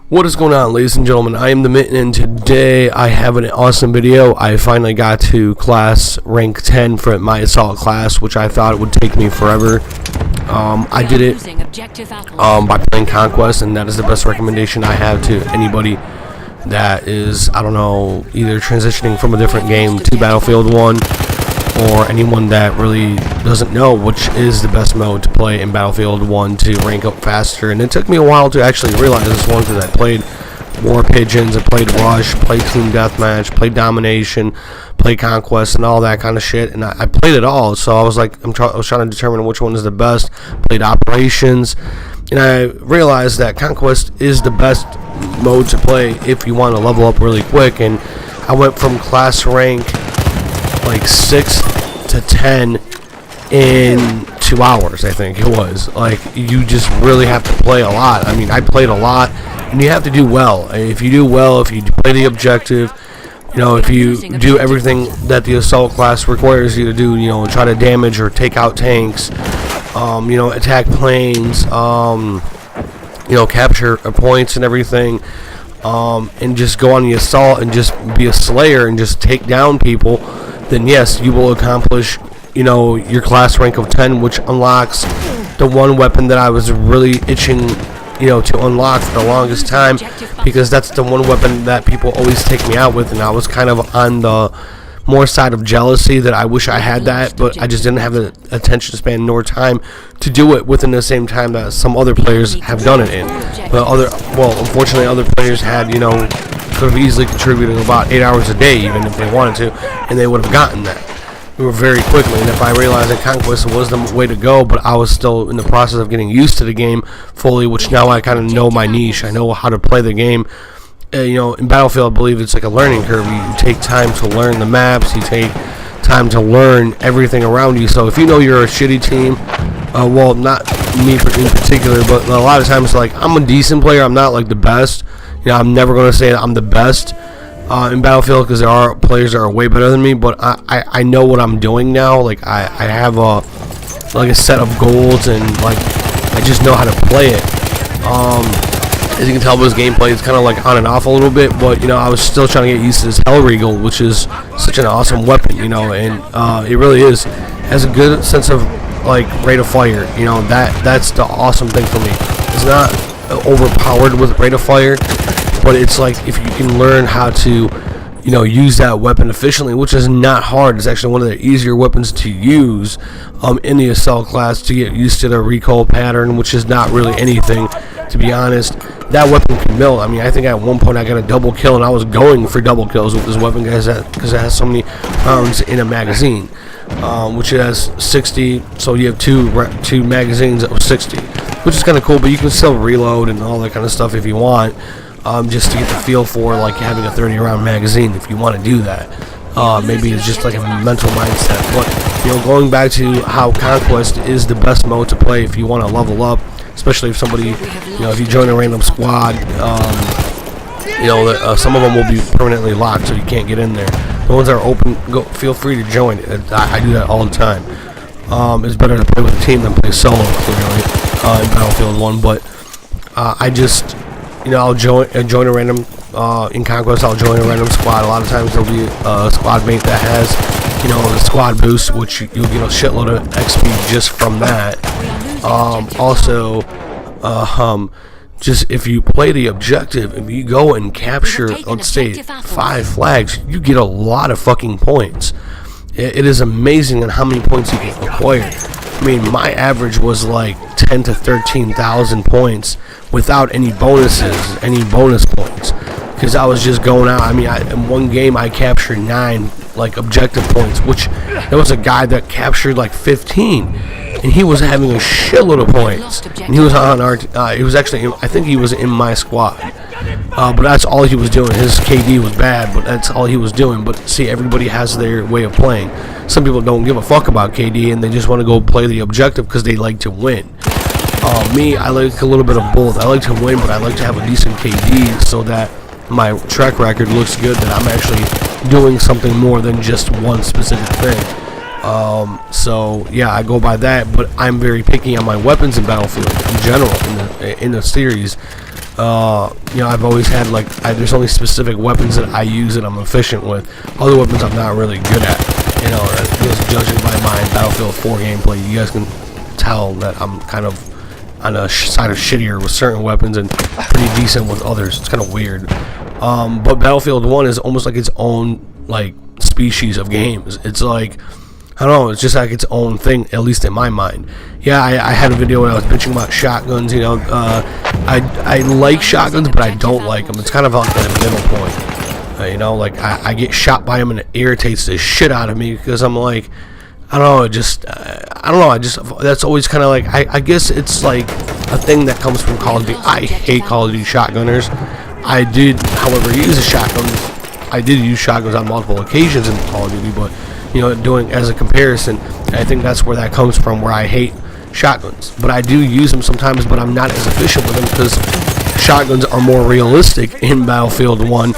What is going on, ladies and gentlemen? I am the Mitten, and today I have an awesome video. I finally got to class rank 10 for my assault class, which I thought it would take me forever. I did it by playing Conquest, and that is the best recommendation I have to anybody that is, I don't know, either transitioning from a different game to Battlefield 1, or anyone that really doesn't know which is the best mode to play in Battlefield 1 to rank up faster. And it took me a while to actually realize this one, because I played War Pigeons, I played Rush, played Team Deathmatch, played Domination, played Conquest, and all that kind of shit. And I played it all, so I was like, I was trying to determine which one is the best. Played Operations, and I realized that Conquest is the best mode to play if you want to level up really quick. And I went from class rank like 6 to 10 in 2 hours, I think it was. Like, you just really have to play a lot. I mean, I played a lot, and you have to do well. If you do well, if you play the objective, you know, if you do everything that the assault class requires you to do, you know, try to damage or take out tanks, you know, attack planes, you know, capture points and everything, and just go on the assault and just be a slayer and just take down people, then yes, you will accomplish, you know, your class rank of 10, which unlocks the one weapon that I was really itching, you know, to unlock for the longest time, because that's the one weapon that people always take me out with, and I was kind of on the more side of jealousy that I wish I had that, but I just didn't have the attention span nor time to do it within the same time that some other players have done it in. But unfortunately, other players had, you know, could have easily contributed about 8 hours a day, even if they wanted to, and they would have gotten that very quickly. And if I realized that Conquest was the way to go, but I was still in the process of getting used to the game fully, which now I kind of know my niche. I know how to play the game. You know, in Battlefield, I believe it's like a learning curve. You take time to learn the maps. You take time to learn everything around you. So if you know you're a shitty team, well, not me in particular, but a lot of times, like, I'm a decent player. I'm not like the best. You know, I'm never going to say that I'm the best in Battlefield, because there are players that are way better than me, but I know what I'm doing now. Like, I have a set of goals, and like, I just know how to play it. As you can tell by this gameplay, it's kind of like on and off a little bit, but, you know, I was still trying to get used to this Hellriegel, which is such an awesome weapon, you know, and it really is. It has a good sense of, like, rate of fire, you know, that's the awesome thing for me. It's not overpowered with rate of fire, but it's like, if you can learn how to, you know, use that weapon efficiently, which is not hard. It's actually one of the easier weapons to use in the assault class, to get used to the recoil pattern, which is not really anything, to be honest. That weapon can mill. I mean, I think at one point I got a double kill, and I was going for double kills with this weapon because it has so many rounds in a magazine, which it has 60, so you have two magazines of 60, which is kind of cool. But you can still reload and all that kind of stuff if you want, just to get the feel for, like, having a 30-round magazine if you want to do that. Maybe it's just like a mental mindset. But, you know, going back to how Conquest is the best mode to play if you want to level up, especially if somebody, you know, if you join a random squad, you know, some of them will be permanently locked, so you can't get in there. The ones that are open, feel free to join. I do that all the time. It's better to play with a team than play solo, clearly, in Battlefield 1. But I just, you know, I'll join a random, in Conquest, I'll join a random squad. A lot of times there'll be a squad mate that has, you know, the squad boost, which you'll get a shitload of XP just from that. Also, just if you play the objective, if you go and capture, let's say, 5 flags, you get a lot of fucking points. It is amazing on how many points you can acquire. I mean, my average was like 10 to 13,000 points without any bonuses, any bonus points, because I was just going out. I mean, in one game I captured 9 like objective points, which there was a guy that captured like 15, and he was having a shitload of points, and he was on our he was actually, I think he was in my squad, but that's all he was doing. His KD was bad, but that's all he was doing. But see, everybody has their way of playing. Some people don't give a fuck about KD, and they just want to go play the objective because they like to win. Me, I like a little bit of both. I like to win, but I like to have a decent KD so that my track record looks good, that I'm actually doing something more than just one specific thing. So yeah, I go by that, but I'm very picky on my weapons in Battlefield in general in the series. You know, I've always had like there's only specific weapons that I use that I'm efficient with. Other weapons I'm not really good at. You know, just judging by my Battlefield 4 gameplay, you guys can tell that I'm kind of on a side of shittier with certain weapons and pretty decent with others. It's kind of weird. But Battlefield 1 is almost like its own like species of games. It's like, I don't know, it's just like its own thing, at least in my mind. Yeah, I had a video when I was bitching about shotguns, you know. I like shotguns, but I don't like them. It's kind of like a middle point. You know, like, I get shot by them and it irritates the shit out of me because I'm like, I don't know, I don't know, that's always kind of like, I guess it's like a thing that comes from Call of Duty. I hate Call of Duty shotgunners. I did, however, use shotguns on multiple occasions in Call of Duty, but you know, doing as a comparison, I think that's where that comes from, where I hate shotguns. But I do use them sometimes, but I'm not as efficient with them because shotguns are more realistic in Battlefield 1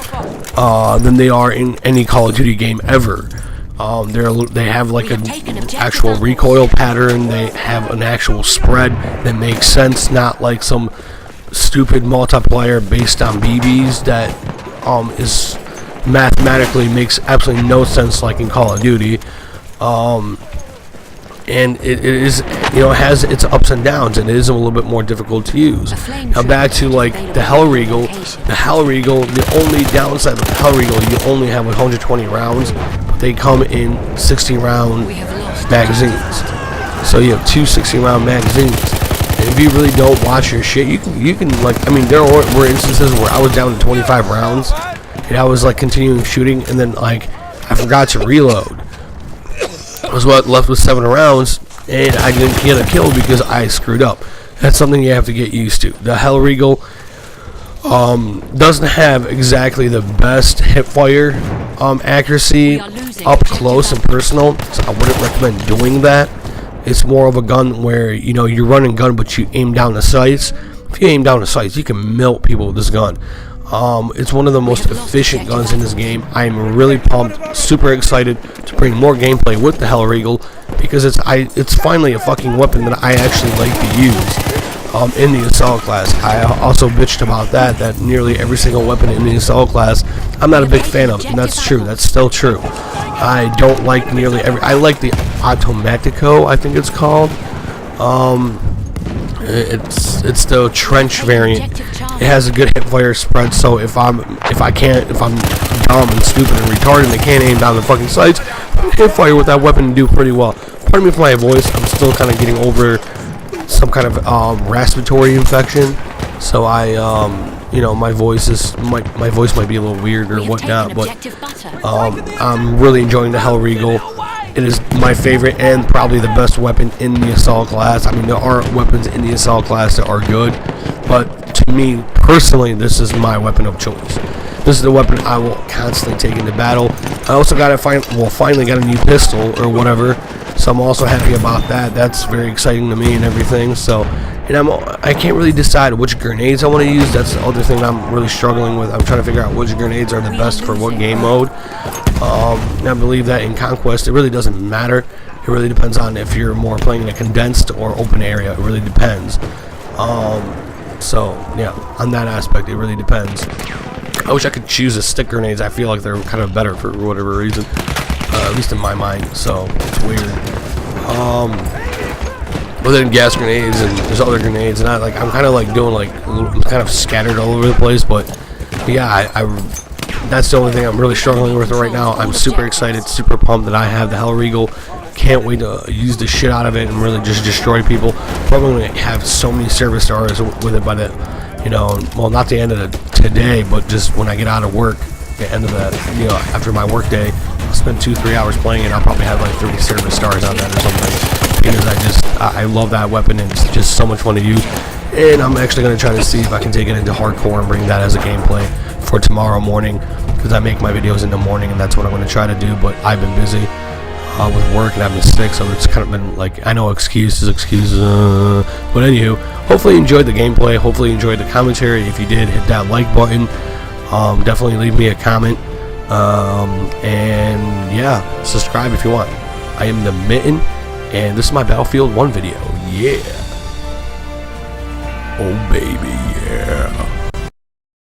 than they are in any Call of Duty game ever. They have like an actual recoil pattern. They have an actual spread that makes sense, not like some stupid multiplier based on BBs that is mathematically makes absolutely no sense like in Call of Duty. And it is, you know, it has its ups and downs, and it is a little bit more difficult to use. Now back to like the Hellriegel. The only downside of the Hellriegel, you only have 120 rounds, but they come in 60 round magazines. So you have two 60 round magazines. And if you really don't watch your shit, you can like, I mean, there were instances where I was down to 25 rounds and I was like continuing shooting, and then like I forgot to reload. I was left with 7 rounds, and I didn't get a kill because I screwed up. That's something you have to get used to. The Hellriegel doesn't have exactly the best hipfire accuracy up close and personal, so I wouldn't recommend doing that. It's more of a gun where, you know, you're running gun, but you aim down the sights. If you aim down the sights, you can melt people with this gun. It's one of the most efficient guns in this game. I'm really pumped, super excited to bring more gameplay with the Hellriegel because it's finally a fucking weapon that I actually like to use in the assault class. I also bitched about that nearly every single weapon in the assault class I'm not a big fan of, and that's true. That's still true. I don't like nearly every. I like the Automatico, I think it's called. It's the trench variant. It has a good hipfire spread, so if I'm dumb and stupid and retarded and I can't aim down the fucking sights, hipfire with that weapon do pretty well. Pardon me for my voice, I'm still kind of getting over some kind of respiratory infection, so you know, my voice might be a little weird or whatnot, but I'm really enjoying the Hellriegel. It is my favorite and probably the best weapon in the assault class. I mean, there are weapons in the assault class that are good, but to me personally, this is my weapon of choice. This is the weapon I will constantly take into battle. I also finally got a new pistol or whatever, so I'm also happy about that. That's very exciting to me and everything. So, and I can't really decide which grenades I want to use. That's the other thing that I'm really struggling with. I'm trying to figure out which grenades are the best for what game mode. And I believe that in Conquest, it really doesn't matter. It really depends on if you're more playing in a condensed or open area. It really depends. So, yeah, on that aspect, it really depends. I wish I could choose the stick grenades. I feel like they're kind of better for whatever reason. At least in my mind, so it's weird. But then gas grenades and there's other grenades, and I'm kind of like doing like I'm kind of scattered all over the place. But yeah, that's the only thing I'm really struggling with right now. I'm super excited, super pumped that I have the Hellriegel. Can't wait to use the shit out of it and really just destroy people. Probably gonna have so many service stars with it by the, you know, well, not the end of today, but just when I get out of work, the end of that, you know, after my work day, I'll spend 2-3 hours playing it. I'll probably have like 30 service stars on that or something, because I love that weapon and it's just so much fun to use. And I'm actually going to try to see if I can take it into hardcore and bring that as a gameplay for tomorrow morning, because I make my videos in the morning and that's what I'm going to try to do. But I've been busy with work and I've been sick, so it's kind of been like, I know excuses, but anywho, hopefully you enjoyed the gameplay, hopefully you enjoyed the commentary. If you did, hit that like button. Definitely leave me a comment, and yeah, subscribe if you want. I am the Mitten, and this is my Battlefield 1 video. Yeah. Oh baby, yeah.